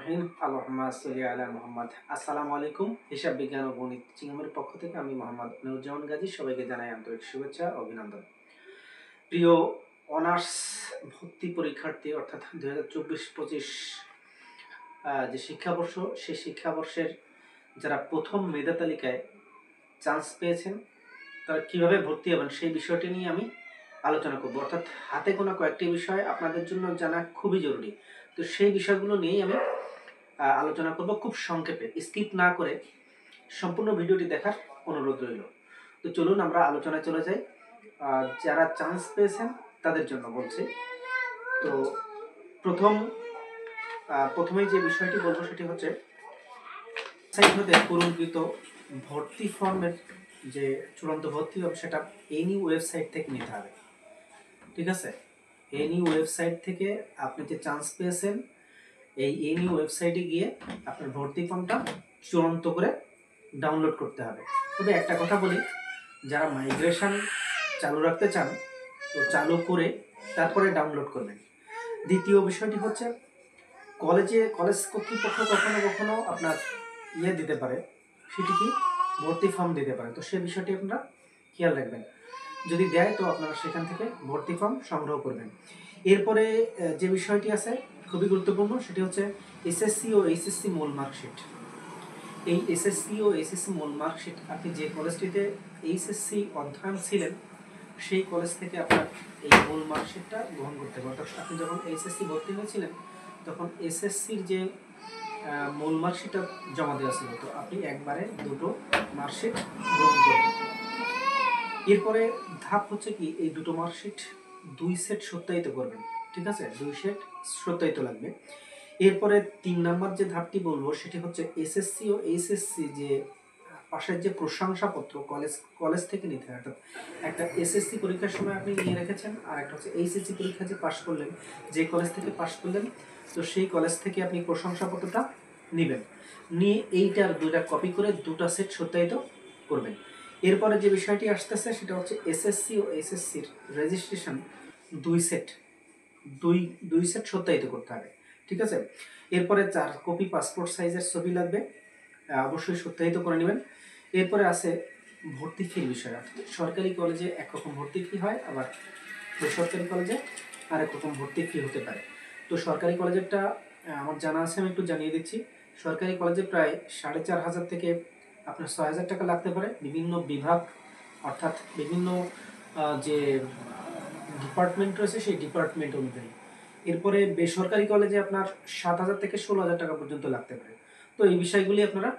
রহিম আল্লাহুম্মা সাল্লি আলা মুহাম্মদ। আসসালামু আলাইকুম। হিসাব বিজ্ঞান ও গণিত চিংড়ির পক্ষ থেকে আমি মোহাম্মদ নুরুজ্জামান গাজী সবাইকে জানাই আন্তরিক শুভেচ্ছা ও অভিনন্দন। প্রিয় অনার্স ভর্তি পরীক্ষার্থী অর্থাৎ 2024-25 যে শিক্ষাবর্ষ সেই শিক্ষাবর্ষের যারা প্রথম মেধা তালিকায় চান্স পেয়েছেন তারা কিভাবে ভর্তি হবেন সেই বিষয়টি নিয়ে আমি আলোচনা করব। অর্থাৎ হাতে গোনা কয়েকটি বিষয় আপনাদের জন্য জানা খুবই জরুরি। তো সেই বিষয়গুলো নিয়েই আমি আলোচনা করব খুব সংক্ষেপে, স্কিপ না করে সম্পূর্ণ ভিডিওটি দেখার অনুরোধ রইল। তো চলুন আমরা আলোচনায় চলে যাই। যারা চান্স পেয়েছেন তাদের জন্য বলছি। তো প্রথমেই যে বিষয়টি বলবো সেটি হচ্ছে সাইট হতে পূরণকৃত ভর্তি ফর্মের যে চূড়ান্ত ভর্তি হবে সেটা এনি ওয়েবসাইট থেকে নিতে হবে। ঠিক আছে, এনি ওয়েবসাইট থেকে আপনি যে চান্স পেয়েছেন এই এনি ওয়েবসাইটে গিয়ে আপনার ভর্তি ফর্মটা চূড়ান্ত করে ডাউনলোড করতে হবে। তবে একটা কথা বলি, যারা মাইগ্রেশন চালু রাখতে চান তো চালু করে তারপরে ডাউনলোড করবেন। দ্বিতীয় বিষয়টি হচ্ছে কলেজ কর্তৃপক্ষ কখনো কখনো আপনার দিতে পারে, সেটি কি ভর্তি ফর্ম দিতে পারে। তো সেই বিষয়টি আপনারা খেয়াল রাখবেন, যদি দেয় তো আপনারা সেখান থেকে ভর্তি ফর্ম সংগ্রহ করবেন। এরপরে যে বিষয়টি আছে খুবই গুরুত্বপূর্ণ, সেটি হচ্ছে এসএসসি ও এইচএসসি মূল মার্কশিট। এই এসএসসি ও এইচএসসি মূল মার্কশিট আপনি যে কলেজটিতে এইচএসসি অধ্যয়ন ছিলেন সেই কলেজ থেকে আপনার এই মূল মার্কশিটটা গ্রহণ করতে হবে। অর্থাৎ আপনি যখন এইচএসসি ভর্তি হয়েছিলেন তখন এসএসসির যে মূল মার্কশিটটা জমা দেওয়া ছিল, তো আপনি একবারে দুটো মার্কশিট গ্রহণ করবেন। এরপরে ধাপ হচ্ছে কি, এই দুটো মার্কশিট 2 সেট সত্যায়িত করবেন। ঠিক আছে, 2 সেট সত্যায়িত লাগবে। এরপরে 3 নাম্বার যে ধাপটি বলবো সেটি হচ্ছে এসএসসি ও এইচএসসি যে পাশের যে প্রশংসাপত্র কলেজ থেকে নিতে হয়। অর্থাৎ একটা এসএসসি পরীক্ষার সময় আপনি নিয়ে রেখেছেন, আর একটা হচ্ছে এইচএসসি পরীক্ষা যে পাশ করলেন, যে কলেজ থেকে পাশ করলেন, তো সেই কলেজ থেকে আপনি প্রশংসাপত্রটা নেবেন, নিয়ে এইটার 2টা কপি করে 2টা সেট সত্যায়িত করবেন। এরপরে যে বিষয়টি আসতেছে সেটা হচ্ছে এসএসসি ও এইচএসসির রেজিস্ট্রেশন 2 সেট সত্যায়িত করতে হবে। ঠিক আছে, এরপরে 4 কপি পাসপোর্ট সাইজের ছবি লাগবে, অবশ্যই সত্যায়িত করে নেবেন। এরপরে আছে ভর্তি ফির বিষয়। সরকারি কলেজে একরকম ভর্তি ফি হয়, আবার বেসরকারি কলেজে আরেক রকম ভর্তি ফি হতে পারে। তো সরকারি কলেজেরটা আমার জানা আছে, আমি একটু জানিয়ে দিচ্ছি। সরকারি কলেজে প্রায় 4,500 থেকে আপনার 6,000 টাকা লাগতে পারে, বিভিন্ন বিভাগ অর্থাৎ বিভিন্ন যে ডিপার্টমেন্ট রয়েছে সেই ডিপার্টমেন্ট অনুযায়ী। এরপরে বেসরকারি কলেজে আপনার 7,000 থেকে 16,000 টাকা পর্যন্ত লাগতে পারে। তো এই বিষয়গুলি আপনারা